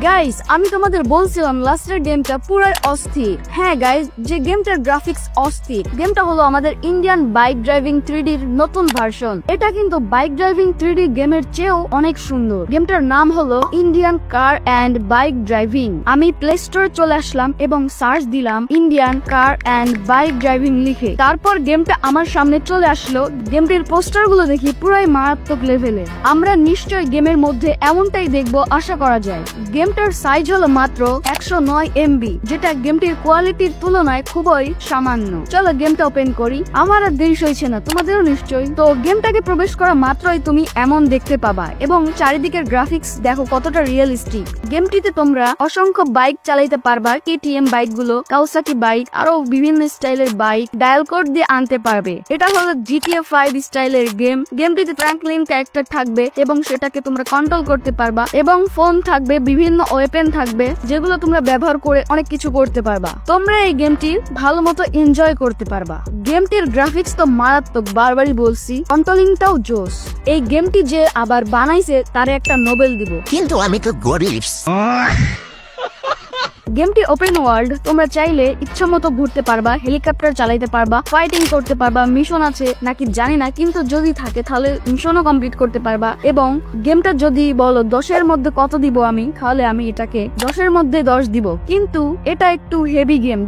Guys আমি তোমাদের বলছিলাম লাস্টের গেমটা পুরো অস্থির। হ্যাঁ গাইস, যে গেমটার গ্রাফিক্স অস্থির, গেমটা হলো আমাদের ইন্ডিয়ান বাইক ড্রাইভিং 3D এর নতুন ভার্সন। এটা কিন্তু বাইক ড্রাইভিং 3D গেমের চেয়েও অনেক সুন্দর। গেমটার নাম হলো Indian car and bike driving. আমি প্লে স্টোরে চলে আসলাম এবং সার্চ দিলাম Indian car and bike driving লিখে। তারপর গেমটা আমার সামনে চলে আসলো। গেমটির পোস্টার গুলো দেখি পুরাই মারাত্মক লেভেলের। আমরা নিশ্চয়ই গেমের মধ্যে এমনটাই দেখবো আশা করা যায়। গেমটার সাইজ হলো মাত্র 109 MB, যেটা গেমটির কোয়ালিটির তুলনায় খুবই সামান্য। চলো গেমটা ওপেন করি। আমার আর দেরি হয়েছে না, তোমাদেরও নিশ্চয়ই। তো গেমটাকে প্রবেশ করা মাত্রই তুমি এমন দেখতে পাবা এবং চারিদিকের গ্রাফিক্স দেখো কতটা রিয়েলিস্টিক। গেমটিতে তোমরা অসংখ্য বাইক চালাইতে পারবা, KTM বাইক গুলো, কাওয়াসাকি বাইক, আরো বিভিন্ন স্টাইলের বাইক ডায়াল কোড দিয়ে আনতে পারবে। এটা হলো GTA 5 স্টাইলের গেম। গেমটিতে ফ্র্যাঙ্কলিন ক্যারেক্টার থাকবে এবং সেটাকে তোমরা কন্ট্রোল করতে পারবা এবং ফোন থাকবে, বিভিন্ন ওয়েপেন থাকবে যেগুলো তোমরা ব্যবহার করে অনেক কিছু করতে পারবা। তোমরা এই গেমটি ভালো মতো এনজয় করতে পারবা। গেমটির গ্রাফিক্স তো মারাত্মক, বারবারই বলছি, কন্ট্রোলিংটাও জোস। এই গেমটি যে আবার বানাইছে তারে একটা নোবেল দিব। কিন্তু আমি তো গরিব। গেমটি ওপেন ওয়ার্ল্ড, তোমরা চাইলে ইচ্ছা মতো ঘুরতে পারবা, হেলিকপ্টার চালাইতে পারবা, ফাইটিং করতে পারবা। মিশন আছে নাকি জানি না, কিন্তু যদি থাকে তাহলে মিশনও কমপ্লিট করতে পারবা। এবং গেমটা যদি বলো 10-এর মধ্যে কত দিব আমি, তাহলে আমি এটাকে 10-এর মধ্যে 10 দিব। কিন্তু এটা একটু হেভি গেম।